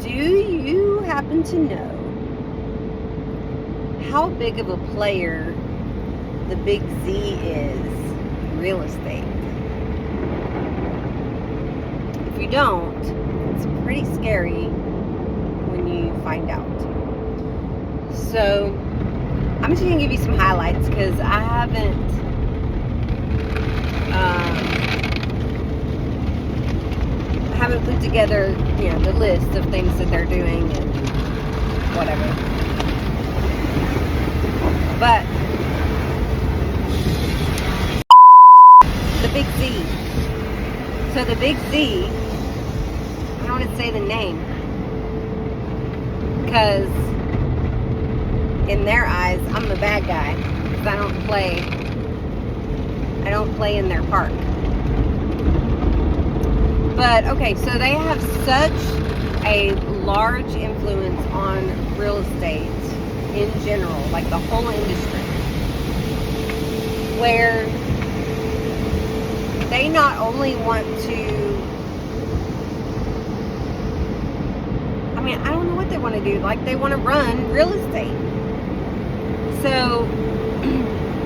Do you happen to know how big of a player the Big Z is in real estate? If you don't, it's pretty scary when you find out. So, I'm just going to give you some highlights because I haven't put together, the list of things that they're doing and whatever. But the Big Z. So the Big Z, I don't want to say the name because in their eyes, I'm the bad guy because I don't play in their park. But, okay, so they have such a large influence on real estate in general, like the whole industry, where they not only want to, I don't know what they want to do, like they want to run real estate. So,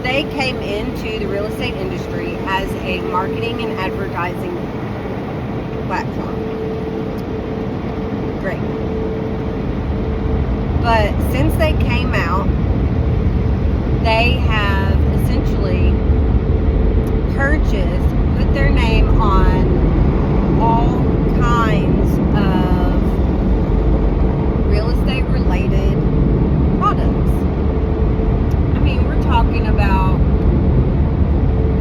they came into the real estate industry as a marketing and advertising platform. Great. But since they came out, they have essentially put their name on all kinds of real estate related products. We're talking about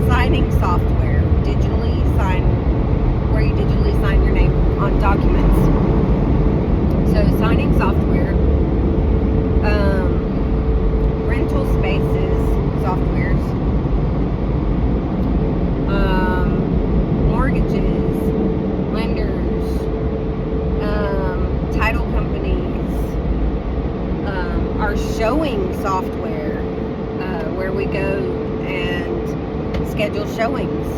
signing software, where you digitally sign your name on documents. So signing software, rental spaces, softwares, mortgages, lenders, title companies, our showing software, where we go and schedule showings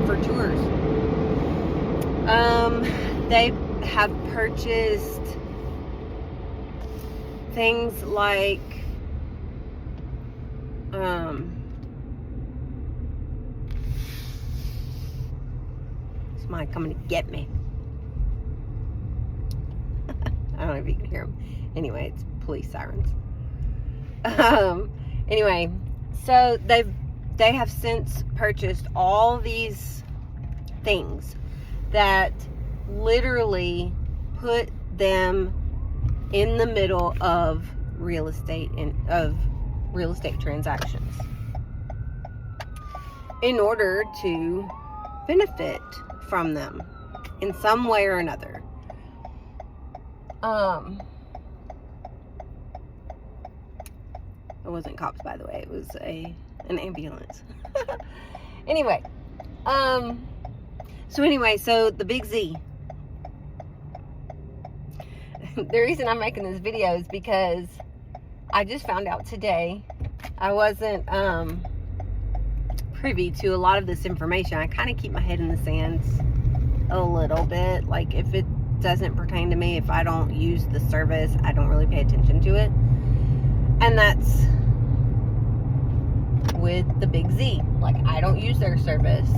for tours. They have purchased things like somebody coming to get me. I don't know if you can hear them. Anyway, it's police sirens. Anyway, so they have since purchased all these things that literally put them in the middle of real estate transactions in order to benefit from them in some way or another. It wasn't cops, by the way. It was an ambulance. Anyway, so the Big Z. The reason I'm making this video is because I just found out today. I wasn't privy to a lot of this information. I kind of keep my head in the sands a little bit. Like, if it doesn't pertain to me, if I don't use the service, I don't really pay attention to it. And that's with the Big Z. Like, I don't use their service,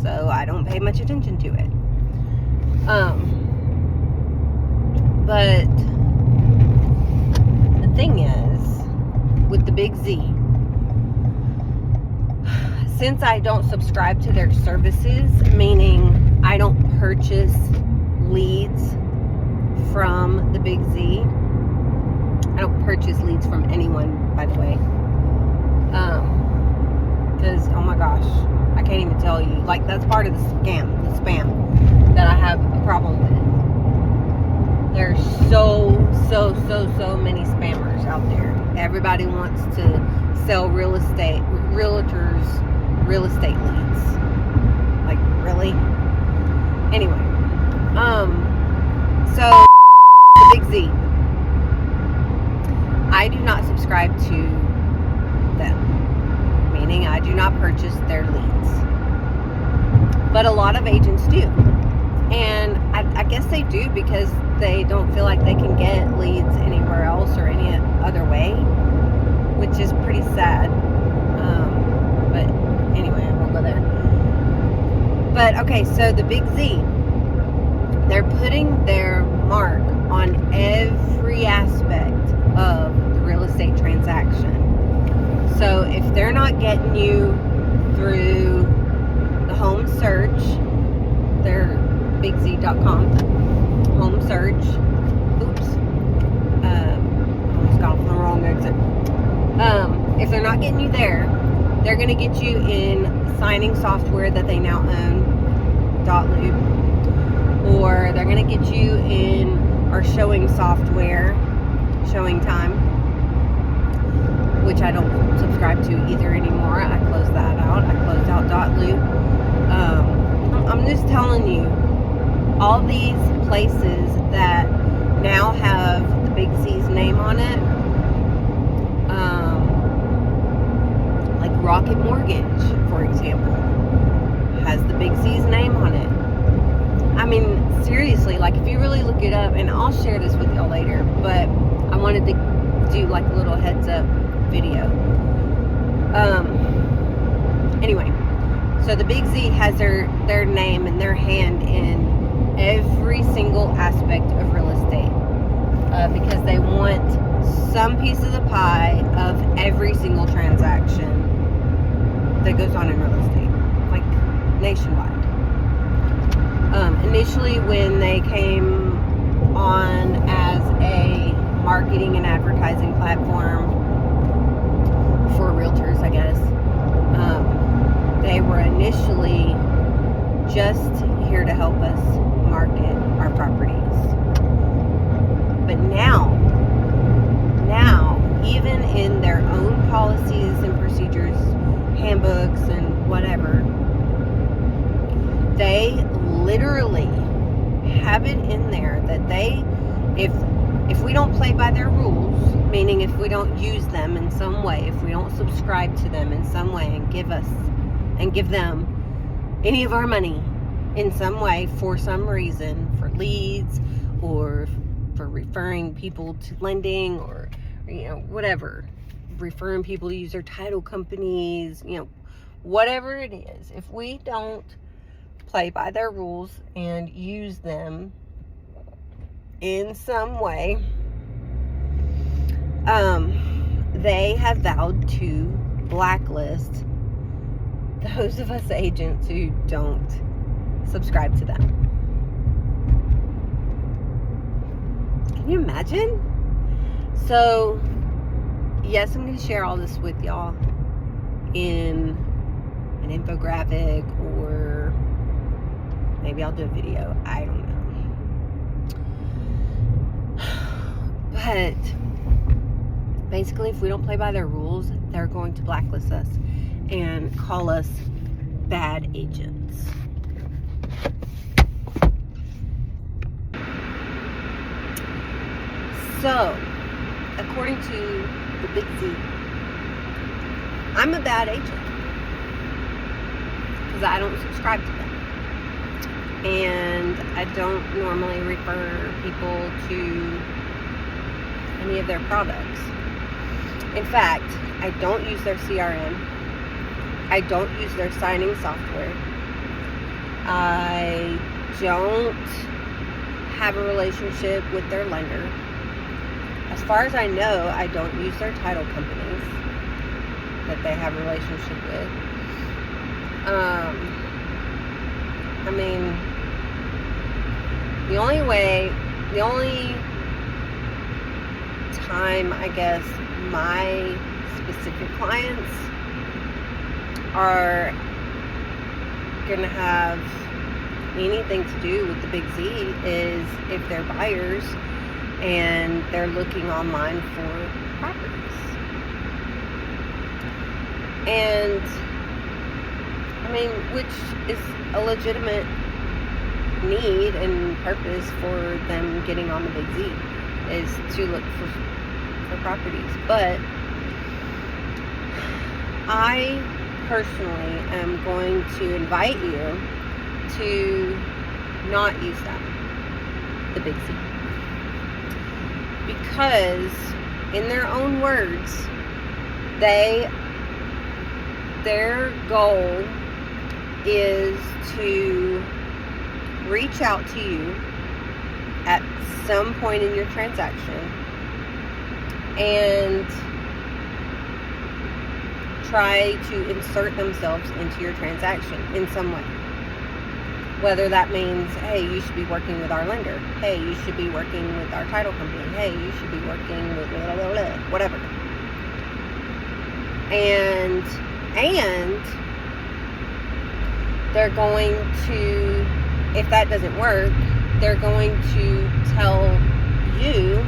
so I don't pay much attention to it. But the thing is, with the Big Z, since I don't subscribe to their services, meaning I don't purchase leads from the Big Z. I don't purchase leads from anyone, by the way. Because, oh my gosh, I can't even tell you. Like, that's part of the spam that I have a problem with. There's so many spammers out there. Everybody wants to sell realtors real estate leads. Like, really? Anyway, so the Big Z. I do not subscribe to them, meaning I do not purchase their leads. But a lot of agents do. And I guess they do because they don't feel like they can get leads anywhere else or any other way, which is pretty sad. But anyway, I won't go there. But okay, so the Big Z, they're putting their mark on every aspect of the real estate transaction. So if they're not getting you through the home search, their bigz.com home search, almost got off on the wrong exit. If they're not getting you there, they're going to get you in signing software that they now own, .loop, or they're going to get you in our showing software, Showing Time, which I don't subscribe to either anymore. I closed that out. I closed out .loop. I'm just telling you, all these places that now have the Big Z's name on it, like Rocket Mortgage, for example, has the Big Z's name on it. I mean, seriously, like if you really look it up, and I'll share this with y'all later, but I wanted to do like a little heads up video. Anyway, so the Big Z has their name and their hand in every single aspect of real estate, because they want some piece of the pie of every single transaction that goes on in real estate, like nationwide. Initially, when they came on as a marketing and advertising platform for realtors, I guess, they were initially just here to help us market our properties. But now, even in their own policies and procedures, handbooks and whatever, they literally have it in there that they, if we don't play by their rules, meaning if we don't use them in some way, if we don't subscribe to them in some way and give them any of our money in some way for some reason, for leads or for referring people to lending, or whatever, referring people to use their title companies, whatever it is, if we don't play by their rules and use them in some way, they have vowed to blacklist those of us agents who don't subscribe to them. Can you imagine? So, yes, I'm going to share all this with y'all in an infographic, or maybe I'll do a video. I don't know. But basically, if we don't play by their rules, they're going to blacklist us and call us bad agents. So, according to the Big Z, I'm a bad agent because I don't subscribe to them, and I don't normally refer people to any of their products. In fact, I don't use their CRM. I don't use their signing software. I don't have a relationship with their lender. As far as I know, I don't use their title companies that they have a relationship with. I mean, the only time, I guess, my specific clients are going to have anything to do with the Big Z is if they're buyers and they're looking online for properties. And I mean, which is a legitimate need and purpose for them getting on the Big Z, is to look for properties. But I personally am going to invite you to not use them. the Big Z. Because, in their own words, their goal is to reach out to you at some point in your transaction and try to insert themselves into your transaction in some way. Whether that means, hey, you should be working with our lender. Hey, you should be working with our title company. Hey, you should be working with blah, blah, blah, whatever. And they're going to, if that doesn't work, they're going to tell you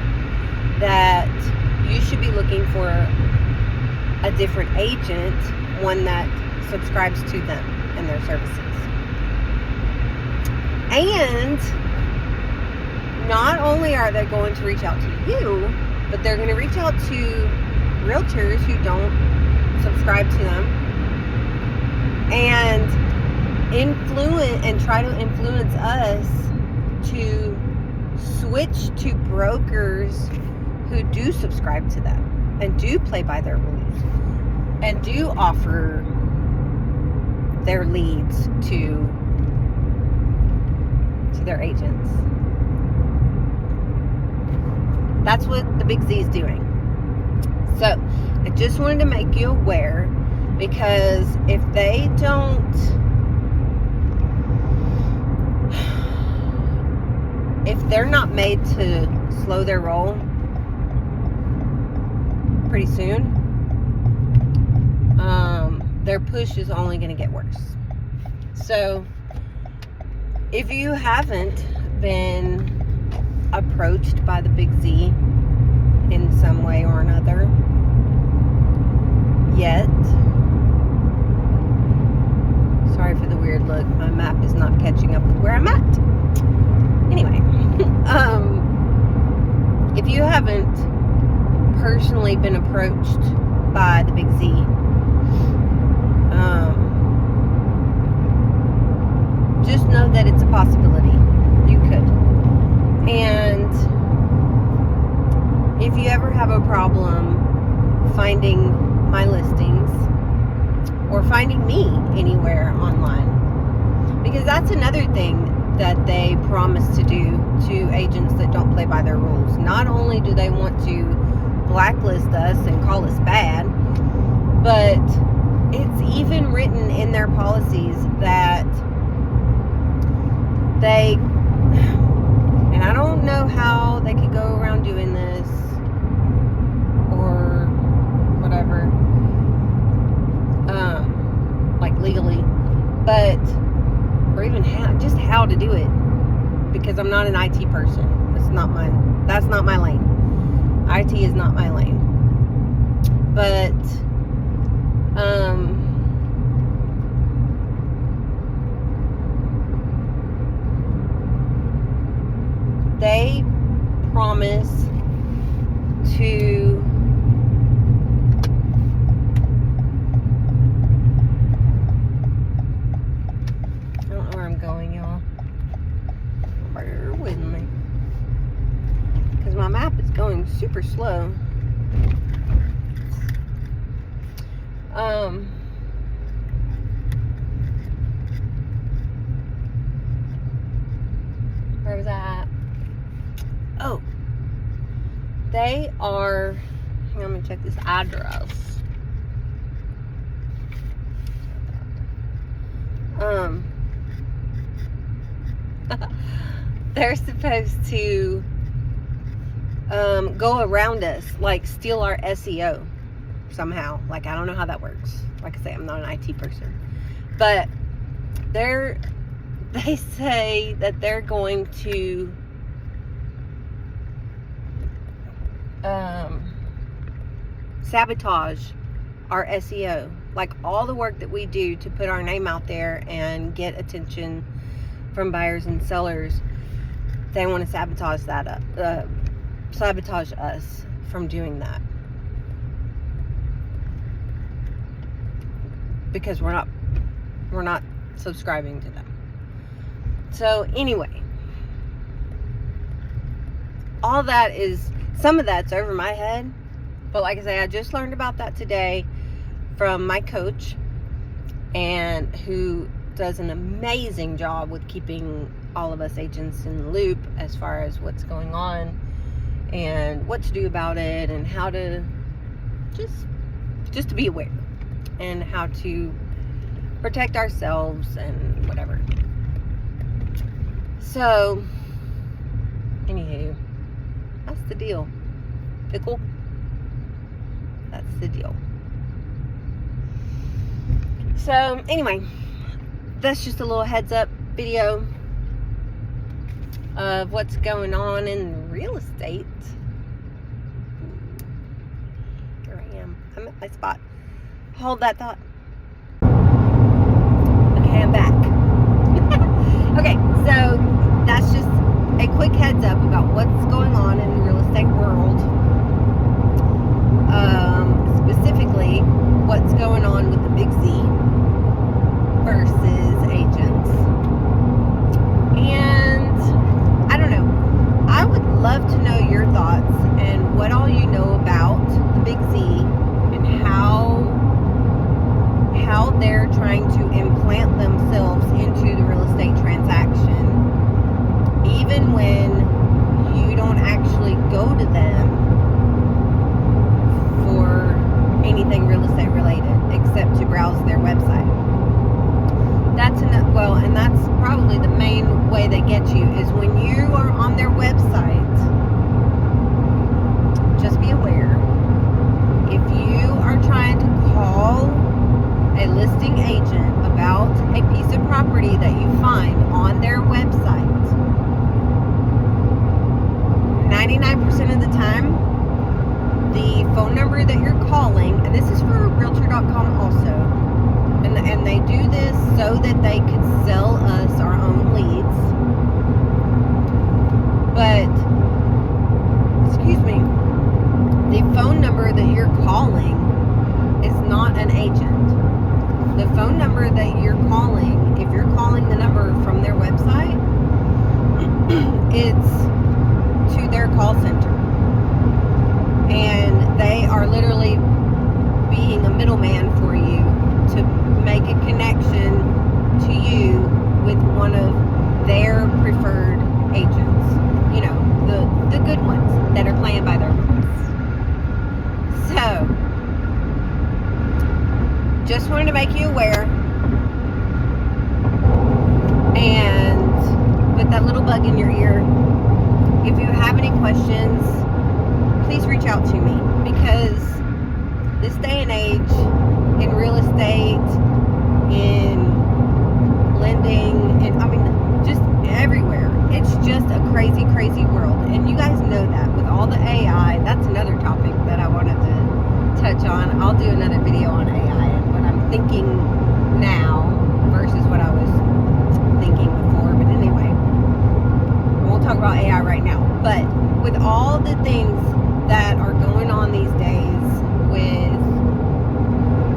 that you should be looking for a different agent, one that subscribes to them and their services. And not only are they going to reach out to you, but they're going to reach out to realtors who don't subscribe to them and try to influence us to switch to brokers who do subscribe to them and do play by their rules and do offer their leads to their agents. That's what the Big Z is doing. So, I just wanted to make you aware, because if they're not made to slow their roll pretty soon, their push is only going to get worse. So, if you haven't been approached by the Big Z in some way or another yet, sorry for the weird look, my map is not catching up with where I'm at. Anyway, if you haven't personally been approached by the Big Z, just know that it's a possibility. You could. And if you ever have a problem finding my listings or finding me anywhere online, because that's another thing that they promise to do to agents that don't play by their rules. Not only do they want to blacklist us and call us bad, but it's even written in their policies that and I don't know how they could go around doing this or whatever, like legally, but, or even how to do it, because I'm not an IT person. That's not my lane. IT is not my lane. But, they promise to I don't know where I'm going, y'all. Bear with me, because my map is going super slow. Where was I at? Oh, they are, hang on, let me check this address. They're supposed to go around us, like steal our SEO somehow. Like, I don't know how that works. Like I say, I'm not an IT person, but they say that they're going to sabotage our SEO. Like, all the work that we do to put our name out there and get attention from buyers and sellers, they want to sabotage us from doing that, because we're not subscribing to them. So anyway, all that is, some of that's over my head. But like I say, I just learned about that today from my coach, and who does an amazing job with keeping all of us agents in the loop as far as what's going on and what to do about it, and how to just to be aware, and how to protect ourselves and whatever. So anywho, that's the deal. Pickle, that's the deal. So anyway, that's just a little heads up video of what's going on in real estate. Here I am. I'm at my spot. Hold that thought. Okay, I'm back. Okay, so that's just a quick heads up about what's going on in the real estate world. Specifically, what's going on with the Big Z versus agents. And I don't know, I would love to know your thoughts and what all you know about the Big Z, and how they're trying to implant themselves into the real estate transaction, even when you don't actually go to them for anything real estate related except to browse their website. And that's probably the main way they get you, is when you are on their website. Just be aware, if you are trying to call a listing agent about a piece of property that you find on their website, 99% of the time, the phone number that you're calling, and this is for realtor.com also, and they do this so that they could sell us our own leads. But, excuse me, the phone number that you're calling is not an agent. The phone number that you're calling, if you're calling the number from their website, it's to their call center. And they are literally being a middleman for you to make a connection to you with one of their preferred agents. You know, the good ones that are playing by their rules. So, just wanted to make you aware and put that little bug in your ear. If you have any questions, please reach out to me, because this day and age in real estate, in lending, and I mean just everywhere, it's just a crazy, crazy world. And you guys know that with all the AI. That's another topic that I wanted to touch on. I'll do another video on AI and what I'm thinking now versus what I was thinking before. But anyway, we'll talk about AI right now. But with all the things that are going on these days with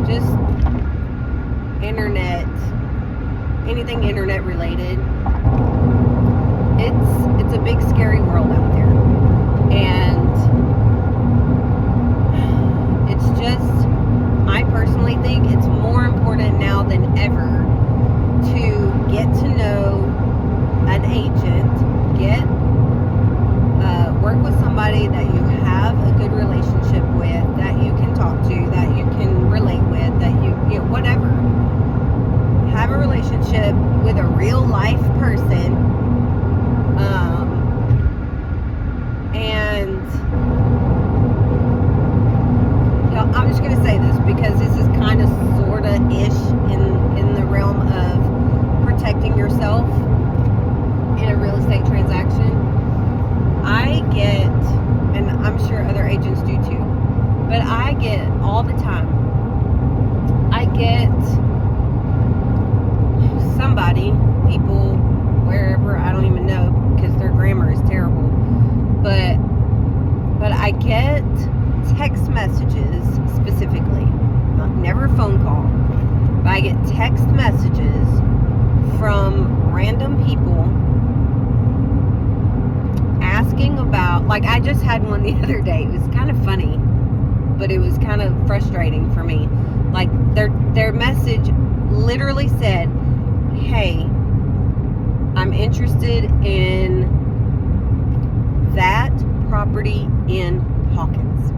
just internet, anything internet related, it's a big scary world out there. And it's just, I personally think it's more important now than ever to get to know an agent, work with somebody that you have a good relationship with, that you can talk to, that you can relate with, that you know, whatever. Have a relationship with a real life person, and you know, I'm just going to say this because this is kind of sorta ish in the realm of protecting yourself in a real estate transaction. I get, and I'm sure other agents do too, but I get all the time, I get somebody, people, wherever, I don't even know, because their grammar is terrible, but I get text messages specifically, never a phone call, but I get text messages from random people asking about, like, I just had one the other day. It was kind of funny, but it was kind of frustrating for me. Like, their message literally said, hey, I'm interested in that property in Hawkins.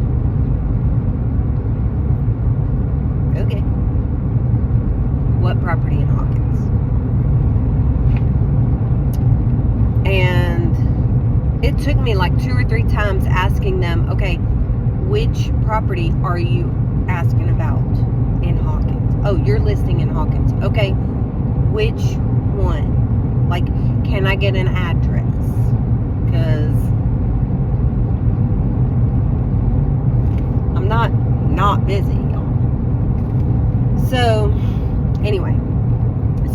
Okay. What property in Hawkins? And it took me like 2 or 3 times asking them, okay, which property are you asking about in Hawkins? Oh, you're listing in Hawkins. Okay, which one? Like, can I get an address? Because I'm not busy, y'all. So, anyway.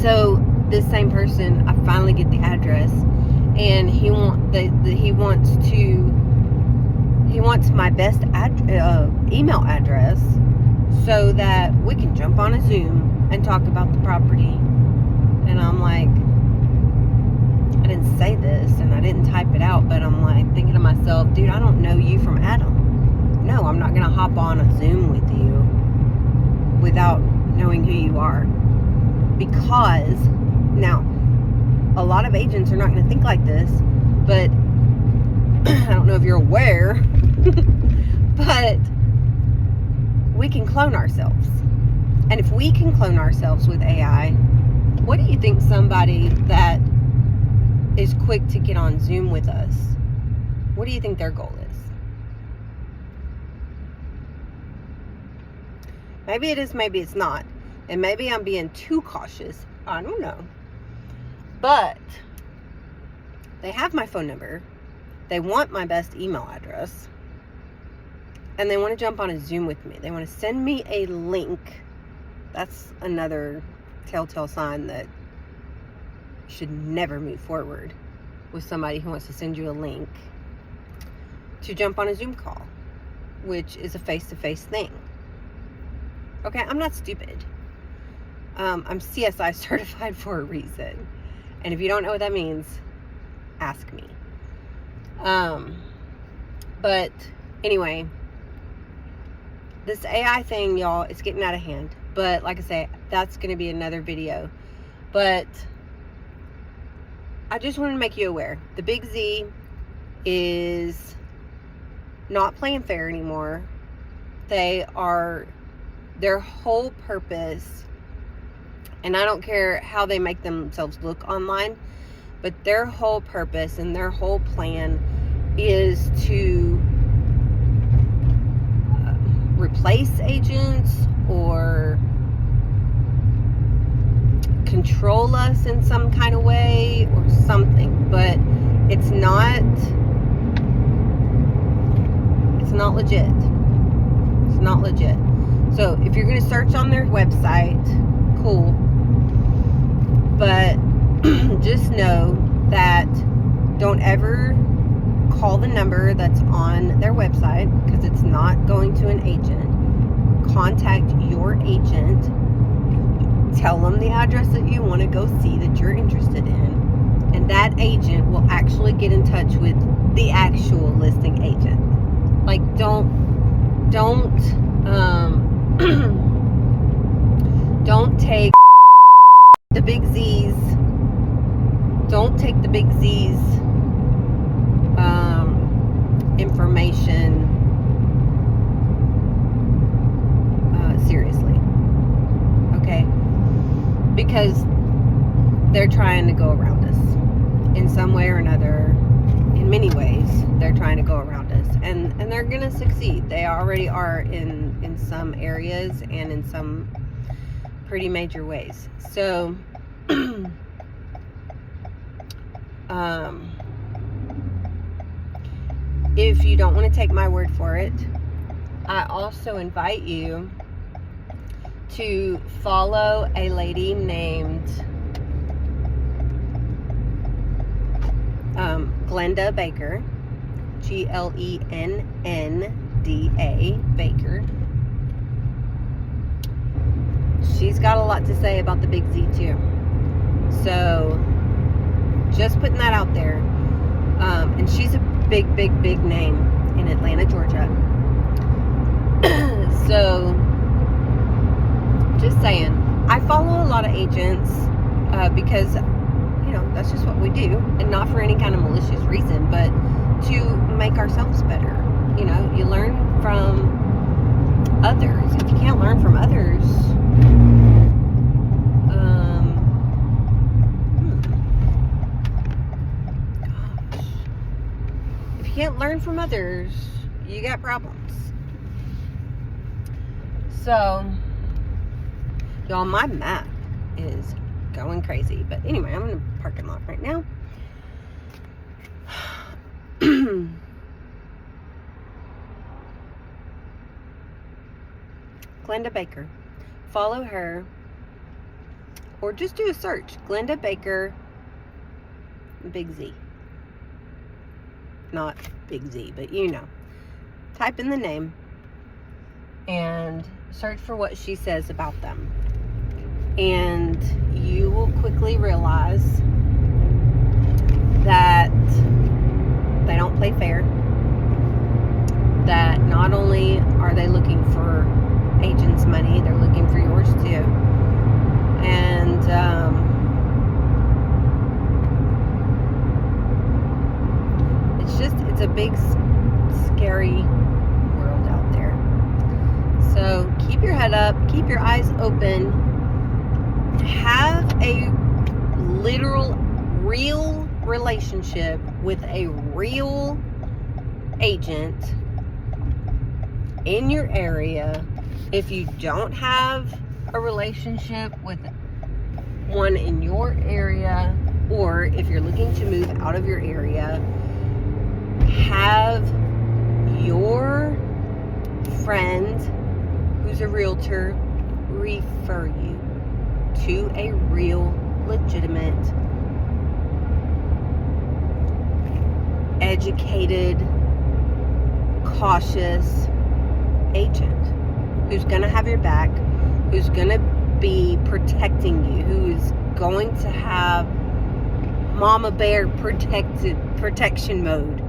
So, this same person, I finally get the address, and he wants my best email address so that we can jump on a Zoom and talk about the property. And I'm like, I didn't say this and I didn't type it out, but I'm like thinking to myself, dude, I don't know you from Adam. No, I'm not gonna hop on a Zoom with you without knowing who you are. Because now, a lot of agents are not going to think like this, but I don't know if you're aware, but we can clone ourselves. And if we can clone ourselves with AI, what do you think somebody that is quick to get on Zoom with us, what do you think their goal is? Maybe it is, maybe it's not. And maybe I'm being too cautious. I don't know. But they have my phone number. They want my best email address. And they want to jump on a Zoom with me. They want to send me a link. That's another telltale sign that you should never move forward with somebody who wants to send you a link to jump on a Zoom call, which is a face-to-face thing. Okay, I'm not stupid. I'm CSI certified for a reason. And if you don't know what that means, ask me. But anyway, this AI thing, y'all, it's getting out of hand. But like I say, that's going to be another video. But I just wanted to make you aware. The Big Z is not playing fair anymore. Their whole purpose, and I don't care how they make themselves look online, but their whole purpose and their whole plan is to replace agents or control us in some kind of way or something. But it's not legit. It's not legit. So if you're going to search on their website, cool. But just know that don't ever call the number that's on their website, because it's not going to an agent. Contact your agent. Tell them the address that you want to go see that you're interested in. And that agent will actually get in touch with the actual listing agent. Like, don't take the Big Z's. Don't take the Big Z's information seriously. Okay? Because they're trying to go around us in some way or another. In many ways, they're trying to go around us, and they're gonna succeed. They already are in some areas and in some pretty major ways. So if you don't want to take my word for it, I also invite you to follow a lady named Glenda Baker, Glennda Baker. She's got a lot to say about the Big Z too. So just putting that out there. And she's big, big, big name in Atlanta, Georgia. So, just saying, I follow a lot of agents because, that's just what we do, and not for any kind of malicious reason, but to make ourselves better. You learn from others. If you can't learn from others, if you can't learn from others, you got problems. So, y'all, my map is going crazy. But anyway, I'm in the parking lot right now. Glenda Baker. Follow her. Or just do a search. Glenda Baker, Big Z. Not Big Z, but Type in the name and search for what she says about them. And you will quickly realize that they don't play fair. That not only are they looking for agents' money, they're looking for yours too. And it's a big, scary world out there. So keep your head up, keep your eyes open, have a literal, real relationship with a real agent in your area. If you don't have a relationship with one in your area, or if you're looking to move out of your area, have your friend who's a realtor refer you to a real, legitimate, educated, cautious agent who's going to have your back, who's going to be protecting you, who's going to have mama bear protection mode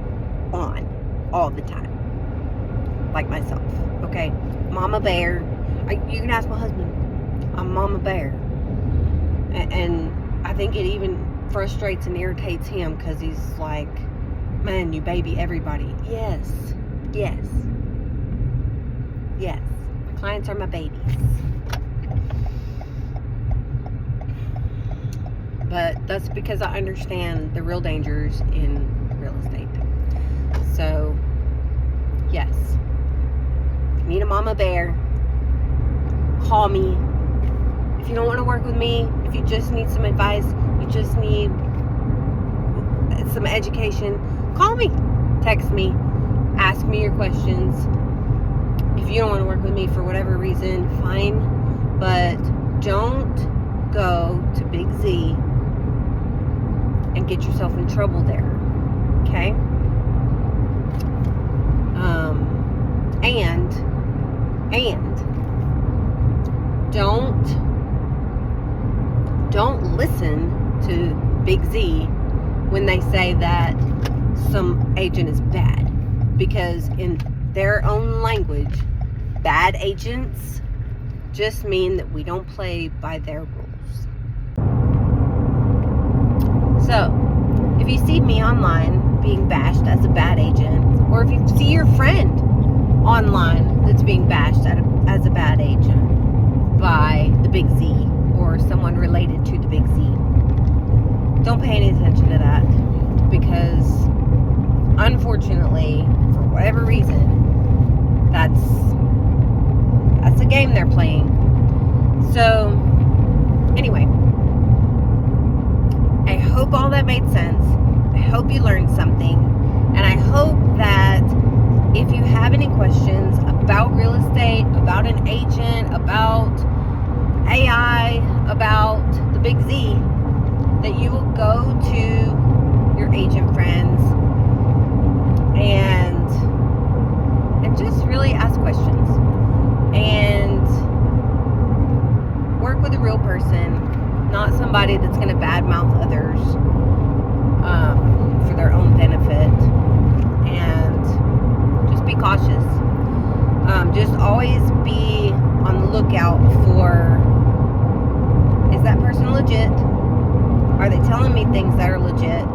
on all the time, like myself. Okay, mama bear. You can ask my husband. I'm mama bear, and I think it even frustrates and irritates him because he's like, man, you baby everybody. Yes. My clients are my babies. But that's because I understand the real dangers in real estate. So, yes. If you need a mama bear, call me. If you don't want to work with me, if you just need some advice, you just need some education, call me, text me, ask me your questions. If you don't want to work with me for whatever reason, fine, but don't go to Big Z and get yourself in trouble there, okay? And don't listen to Big Z when they say that some agent is bad, because in their own language, bad agents just mean that we don't play by their rules. So, if you see me online being bashed as a bad agent, or if you see your friend online that's being bashed as a bad agent by the Big Z or someone related to the Big Z, don't pay any attention to that, because unfortunately, for whatever reason, that's the game they're playing. So anyway, I hope all that made sense. I hope you learned something, and I hope that if you have any questions about real estate, about an agent, about AI, about the Big Z, that you will go to your agent friends and just really ask questions and work with a real person, not somebody that's going to badmouth others for their own benefit. cautious. Just always be on the lookout for, is that person legit? Are they telling me things that are legit?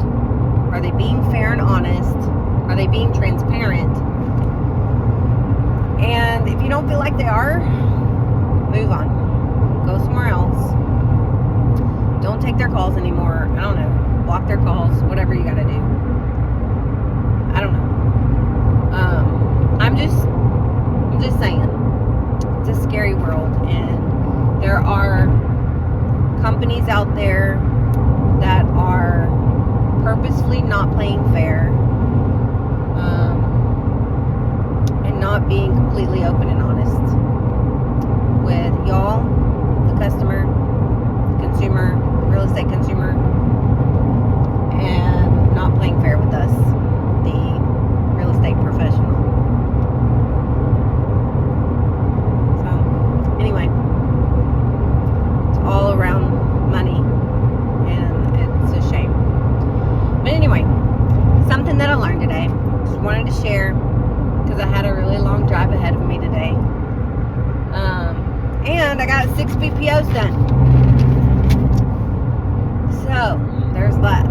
Are they being fair and honest? Are they being transparent? And if you don't feel like they are, move on. Go somewhere else. Don't take their calls anymore. I don't know. Block their calls. Whatever you gotta do. I don't know. I'm just saying. It's a scary world, and there are companies out there that are purposefully not playing fair, and not being completely open and honest with y'all, the customer, consumer, real estate consumer, and not playing fair with us, the real estate professional. So, anyway, it's all around money, and it's a shame. But anyway, something that I learned today, just wanted to share, because I had a really long drive ahead of me today. And I got 6 BPOs done. So, there's that.